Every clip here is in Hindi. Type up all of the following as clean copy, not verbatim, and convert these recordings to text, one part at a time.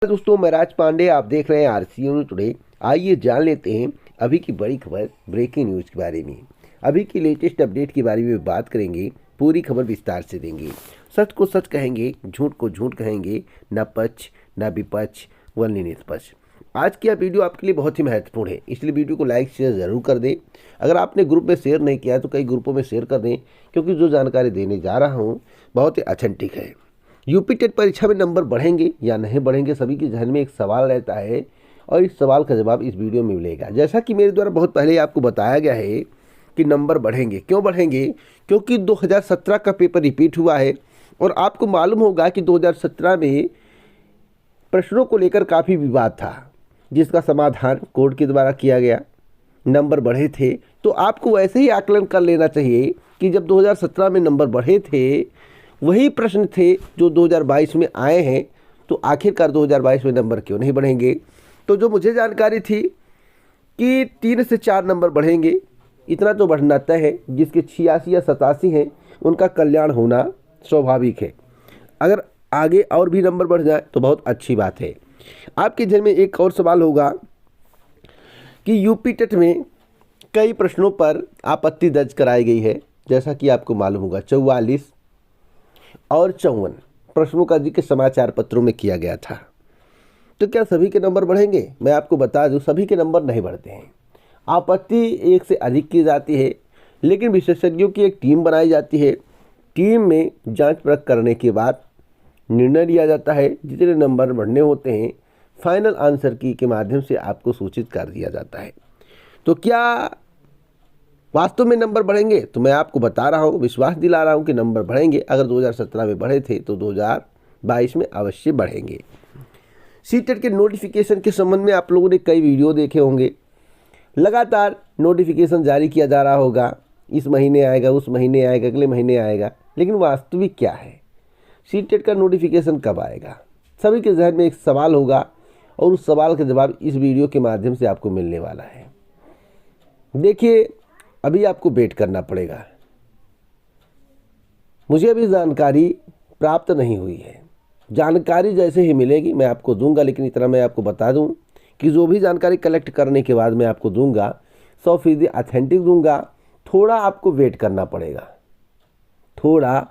दोस्तों, मैं राज पांडे, आप देख रहे हैं आरसीएन न्यूज़ टुडे। आइए जान लेते हैं अभी की बड़ी खबर, ब्रेकिंग न्यूज़ के बारे में। अभी की लेटेस्ट अपडेट के बारे में बात करेंगे, पूरी खबर विस्तार से देंगे। सच को सच कहेंगे, झूठ को झूठ कहेंगे, न पक्ष न विपक्ष व निष्पक्ष। आज की यह वीडियो आपके लिए बहुत ही महत्वपूर्ण है, इसलिए वीडियो को लाइक शेयर ज़रूर कर दें। अगर आपने ग्रुप में शेयर नहीं किया तो कई ग्रुपों में शेयर कर दें, क्योंकि जो जानकारी देने जा रहा हूँ बहुत ही ऑथेंटिक है। यूपी टेट परीक्षा में नंबर बढ़ेंगे या नहीं बढ़ेंगे, सभी के जहन में एक सवाल रहता है और इस सवाल का जवाब इस वीडियो में मिलेगा। जैसा कि मेरे द्वारा बहुत पहले आपको बताया गया है कि नंबर बढ़ेंगे। क्यों बढ़ेंगे? क्योंकि 2017 का पेपर रिपीट हुआ है और आपको मालूम होगा कि 2017 में प्रश्नों को लेकर काफ़ी विवाद था, जिसका समाधान कोर्ट के द्वारा किया गया। नंबर बढ़े थे तो आपको वैसे ही आकलन कर लेना चाहिए कि जब 2017 में नंबर बढ़े थे, वही प्रश्न थे जो 2022 में आए हैं, तो आखिरकार 2022 में नंबर क्यों नहीं बढ़ेंगे? तो जो मुझे जानकारी थी कि 3 से 4 नंबर बढ़ेंगे, इतना तो बढ़ना तय है। जिसके 86 या 87 हैं उनका कल्याण होना स्वाभाविक है। अगर आगे और भी नंबर बढ़ जाए तो बहुत अच्छी बात है। आपके जहन में एक और सवाल होगा कि यूपी टेट में कई प्रश्नों पर आपत्ति दर्ज कराई गई है। जैसा कि आपको मालूम होगा 44 और 54 प्रश्नों का जिक्र समाचार पत्रों में किया गया था। तो क्या सभी के नंबर बढ़ेंगे? मैं आपको बता दूं, सभी के नंबर नहीं बढ़ते हैं। आपत्ति एक से अधिक की जाती है, लेकिन विशेषज्ञों की एक टीम बनाई जाती है। टीम में जांच परख करने के बाद निर्णय लिया जाता है। जितने नंबर बढ़ने होते हैं फाइनल आंसर की के माध्यम से आपको सूचित कर दिया जाता है। तो क्या वास्तव में नंबर बढ़ेंगे? तो मैं आपको बता रहा हूँ, विश्वास दिला रहा हूँ कि नंबर बढ़ेंगे। अगर 2017 में बढ़े थे तो 2022 में अवश्य बढ़ेंगे। सीटेट के नोटिफिकेशन के संबंध में आप लोगों ने कई वीडियो देखे होंगे। लगातार नोटिफिकेशन जारी किया जा रहा होगा, इस महीने आएगा, उस महीने आएगा, अगले महीने आएगा, लेकिन वास्तविक क्या है? सीटेट का नोटिफिकेशन कब आएगा? सभी के जहन में एक सवाल होगा और उस सवाल का जवाब इस वीडियो के माध्यम से आपको मिलने वाला है। देखिए, अभी आपको वेट करना पड़ेगा। मुझे अभी जानकारी प्राप्त नहीं हुई है। जानकारी जैसे ही मिलेगी मैं आपको दूंगा, लेकिन इतना मैं आपको बता दूं कि जो भी जानकारी कलेक्ट करने के बाद मैं आपको दूंगा 100% ऑथेंटिक दूंगा। थोड़ा आपको वेट करना पड़ेगा, थोड़ा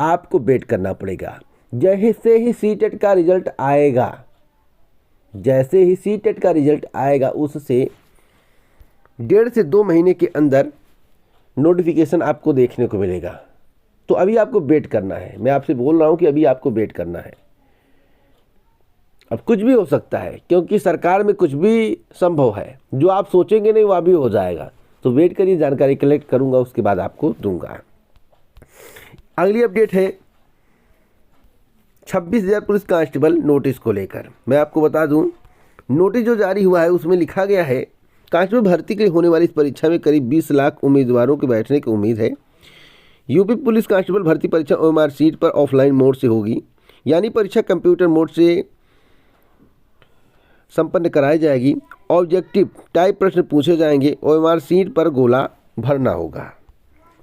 आपको वेट करना पड़ेगा। जैसे ही सीटेट का रिजल्ट आएगा, जैसे ही सीटेट का रिजल्ट आएगा, उससे 1.5 से 2 महीने के अंदर नोटिफिकेशन आपको देखने को मिलेगा। तो अभी आपको वेट करना है। मैं आपसे बोल रहा हूं कि अभी आपको वेट करना है। अब कुछ भी हो सकता है, क्योंकि सरकार में कुछ भी संभव है। जो आप सोचेंगे नहीं वह भी हो जाएगा। तो वेट करिए, जानकारी कलेक्ट करूंगा, उसके बाद आपको दूंगा। अगली अपडेट है 26,000 पुलिस कांस्टेबल नोटिस को लेकर। मैं आपको बता दूं, नोटिस जो जारी हुआ है उसमें लिखा गया है कांस्टेबल भर्ती के लिए होने वाली इस परीक्षा में करीब 20 लाख उम्मीदवारों के बैठने की उम्मीद है। यूपी पुलिस कांस्टेबल भर्ती परीक्षा ओएमआर सीट पर ऑफलाइन मोड से होगी, यानी परीक्षा कंप्यूटर मोड से संपन्न कराई जाएगी। ऑब्जेक्टिव टाइप प्रश्न पूछे जाएंगे। ओएमआर सीट पर गोला भरना होगा।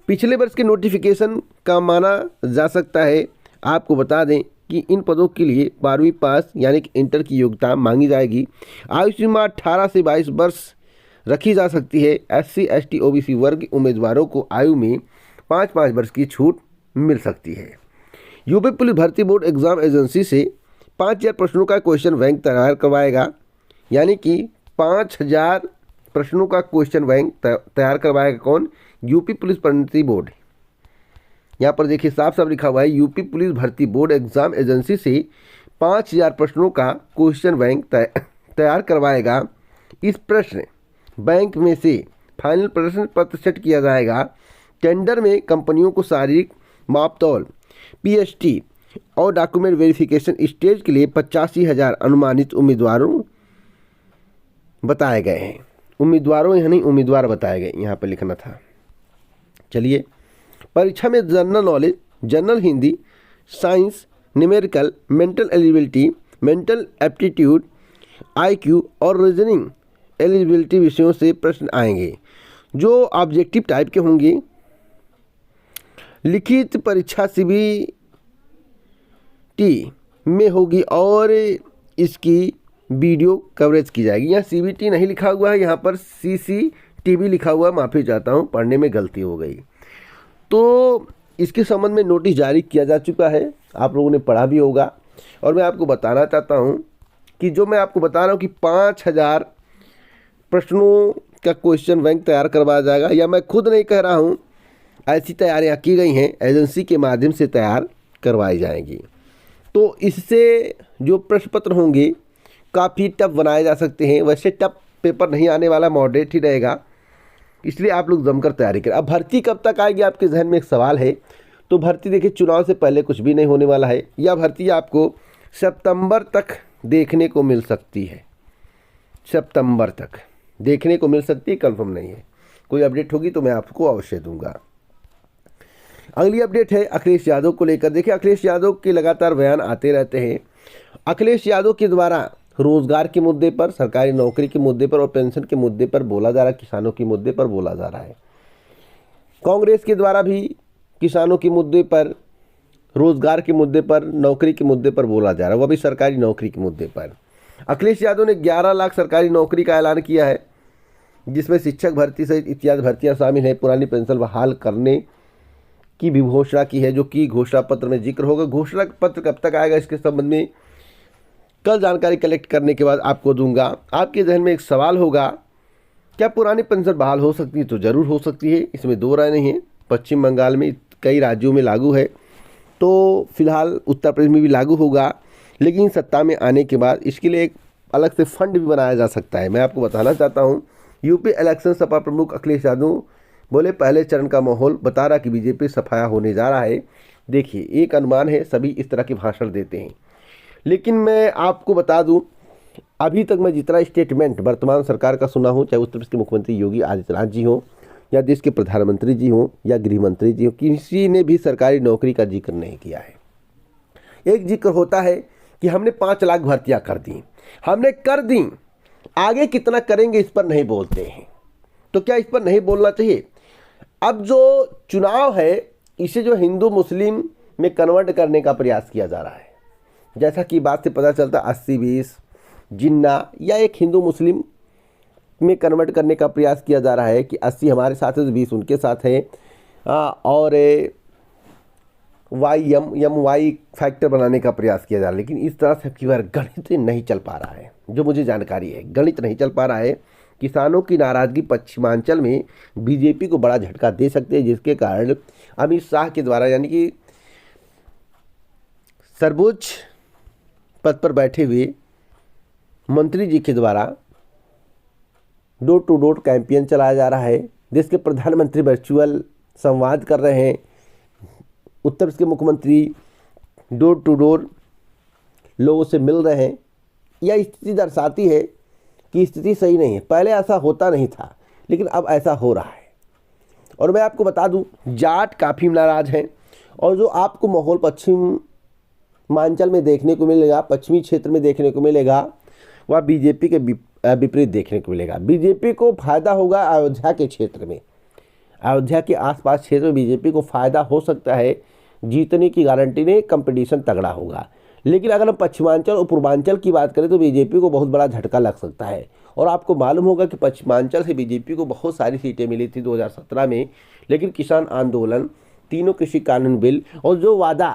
पिछले वर्ष के नोटिफिकेशन का माना जा सकता है। आपको बता दें कि इन पदों के लिए 12वीं पास यानी कि इंटर की योग्यता मांगी जाएगी। आयु सीमा 18 से 22 वर्ष रखी जा सकती है। SC ST OBC वर्ग उम्मीदवारों को आयु में 5-5 वर्ष की छूट मिल सकती है। यूपी पुलिस भर्ती बोर्ड एग्जाम एजेंसी से 5,000 प्रश्नों का क्वेश्चन बैंक तैयार करवाएगा, यानी कि 5,000 प्रश्नों का क्वेश्चन बैंक तैयार करवाएगा। कौन? यूपी पुलिस भर्ती बोर्ड। यहाँ पर देखिए साफ साफ लिखा हुआ है, यूपी पुलिस भर्ती बोर्ड एग्जाम एजेंसी से 5,000 प्रश्नों का क्वेश्चन बैंक तैयार करवाएगा। इस प्रश्न बैंक में से फाइनल प्रश्न पत्र सेट किया जाएगा। टेंडर में कंपनियों को शारीरिक मापतौल PST और डॉक्यूमेंट वेरिफिकेशन स्टेज के लिए 85,000 अनुमानित उम्मीदवारों बताए गए हैं। उम्मीदवारों यानी उम्मीदवार बताए गए, यहाँ पर लिखना था। चलिए, परीक्षा में general knowledge, general Hindi, science, numerical, mental eligibility, mental aptitude, IQ और रीजनिंग एलिजिबिलिटी विषयों से प्रश्न आएंगे, जो ऑब्जेक्टिव टाइप के होंगे। लिखित परीक्षा CBT में होगी और इसकी वीडियो कवरेज की जाएगी। यहाँ CBT नहीं लिखा हुआ है, यहाँ पर CCTV लिखा हुआ है, माफ़ी चाहता हूँ, पढ़ने में गलती हो गई। तो इसके संबंध में नोटिस जारी किया जा चुका है, आप लोगों ने पढ़ा भी होगा। और मैं आपको बताना चाहता हूँ कि जो मैं आपको बता रहा हूँ कि 5000 प्रश्नों का क्वेश्चन बैंक तैयार करवाया जाएगा, या मैं खुद नहीं कह रहा हूँ, ऐसी तैयारियाँ की गई हैं, एजेंसी के माध्यम से तैयार करवाई जाएंगी। तो इससे जो प्रश्न पत्र होंगे काफ़ी टफ बनाए जा सकते हैं। वैसे टफ पेपर नहीं आने वाला, मॉडरेट ही रहेगा, इसलिए आप लोग जमकर तैयारी करें। अब भर्ती कब तक आएगी, आपके जहन में एक सवाल है। तो भर्ती देखिए, चुनाव से पहले कुछ भी नहीं होने वाला है। यह भर्ती आपको सितंबर तक देखने को मिल सकती है, सितंबर तक देखने को मिल सकती है, कंफर्म नहीं है। कोई अपडेट होगी तो मैं आपको अवश्य दूंगा। अगली अपडेट है अखिलेश यादव को लेकर। देखिए, अखिलेश यादव के लगातार बयान आते रहते हैं। अखिलेश यादव के द्वारा रोजगार के मुद्दे पर, सरकारी नौकरी के मुद्दे पर और पेंशन के मुद्दे पर बोला जा रहा है, किसानों के मुद्दे पर बोला जा रहा है। कांग्रेस के द्वारा भी किसानों के मुद्दे पर, रोजगार के मुद्दे पर, नौकरी के मुद्दे पर बोला जा रहा है, वह भी सरकारी नौकरी के मुद्दे पर। अखिलेश यादव ने 11 लाख सरकारी नौकरी का ऐलान किया है, जिसमें शिक्षक भर्ती सहित इत्यादि भर्तियां शामिल हैं। पुरानी पेंशन बहाल करने की भी घोषणा की है, जो कि घोषणा पत्र में जिक्र होगा। घोषणा पत्र कब तक आएगा, इसके संबंध में कल जानकारी कलेक्ट करने के बाद आपको दूंगा। आपके जहन में एक सवाल होगा, क्या पुरानी पेंशन बहाल हो सकती है? तो ज़रूर हो सकती है, इसमें दो राय नहीं है। पश्चिम बंगाल में, कई राज्यों में लागू है, तो फिलहाल उत्तर प्रदेश में भी लागू होगा, लेकिन सत्ता में आने के बाद इसके लिए एक अलग से फंड भी बनाया जा सकता है। मैं आपको बताना चाहता हूँ, यूपी इलेक्शन सपा प्रमुख अखिलेश यादव बोले, पहले चरण का माहौल बता रहा कि बीजेपी सफाया होने जा रहा है। देखिए, एक अनुमान है, सभी इस तरह के भाषण देते हैं, लेकिन मैं आपको बता दूं, अभी तक मैं जितना स्टेटमेंट वर्तमान सरकार का सुना हूं, चाहे उत्तर प्रदेश के मुख्यमंत्री योगी आदित्यनाथ जी हों, या देश के प्रधानमंत्री जी हों, या गृह मंत्री जी हों, किसी ने भी सरकारी नौकरी का जिक्र नहीं किया है। एक जिक्र होता है कि हमने 5 लाख भर्तियां कर दी, हमने कर दी, आगे कितना करेंगे इस पर नहीं बोलते हैं। तो क्या इस पर नहीं बोलना चाहिए? अब जो चुनाव है, इसे जो हिंदू मुस्लिम में कन्वर्ट करने का प्रयास किया जा रहा है, जैसा कि बात से पता चलता 80-20 जिन्ना, या एक हिंदू मुस्लिम में कन्वर्ट करने का प्रयास किया जा रहा है कि 80 हमारे साथ है तो 20 उनके साथ है, और वाई फैक्टर बनाने का प्रयास किया जा रहा है। लेकिन इस तरह से की बार गणित नहीं चल पा रहा है, जो मुझे जानकारी है, गणित नहीं चल पा रहा है। किसानों की नाराजगी पश्चिमांचल में बीजेपी को बड़ा झटका दे सकते हैं, जिसके कारण अमित शाह के द्वारा, यानी कि सर्वोच्च पद पर बैठे हुए मंत्री जी के द्वारा डोर टू डोर कैंपेन चलाया जा रहा है। देश के प्रधानमंत्री वर्चुअल संवाद कर रहे हैं, उत्तर प्रदेश के मुख्यमंत्री डोर टू डोर लोगों से मिल रहे हैं। यह स्थिति दर्शाती है कि स्थिति सही नहीं है। पहले ऐसा होता नहीं था, लेकिन अब ऐसा हो रहा है। और मैं आपको बता दूं, जाट काफ़ी नाराज हैं, और जो आपको माहौल पश्चिमांचल में देखने को मिलेगा, पश्चिमी क्षेत्र में देखने को मिलेगा, वह बीजेपी के विपरीत देखने को मिलेगा। बीजेपी को फायदा होगा अयोध्या के क्षेत्र में, अयोध्या के आसपास क्षेत्र में बीजेपी को फायदा हो सकता है, जीतने की गारंटी नहीं, कंपटीशन तगड़ा होगा। लेकिन अगर हम पश्चिमांचल और पूर्वांचल की बात करें तो बीजेपी को बहुत बड़ा झटका लग सकता है। और आपको मालूम होगा कि पश्चिमांचल से बीजेपी को बहुत सारी सीटें मिली थी 2017 में, लेकिन किसान आंदोलन, तीनों कृषि कानून बिल, और जो वादा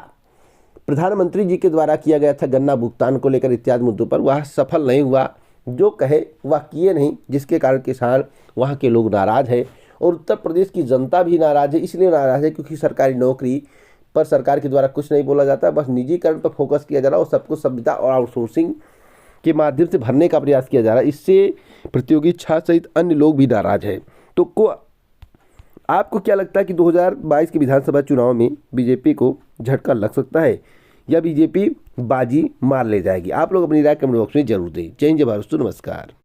प्रधानमंत्री जी के द्वारा किया गया था गन्ना भुगतान को लेकर इत्यादि मुद्दों पर, वह सफल नहीं हुआ। जो कहे वह किए नहीं, जिसके कारण किसान, वहाँ के लोग नाराज है, और उत्तर प्रदेश की जनता भी नाराज है। इसलिए नाराज है क्योंकि सरकारी नौकरी पर सरकार के द्वारा कुछ नहीं बोला जाता, बस निजीकरण पर फोकस किया जा रहा है, और सब कुछ संविदा और आउटसोर्सिंग के माध्यम से भरने का प्रयास किया जा रहा है। इससे प्रतियोगी छात्र सहित अन्य लोग भी नाराज हैं। तो आपको क्या लगता है कि 2022 के विधानसभा चुनाव में बीजेपी को झटका लग सकता है, या बीजेपी बाजी मार ले जाएगी? आप लोग अपनी राय कमेंट बॉक्स में जरूर दें। जय हिंद, जय भारत, नमस्कार।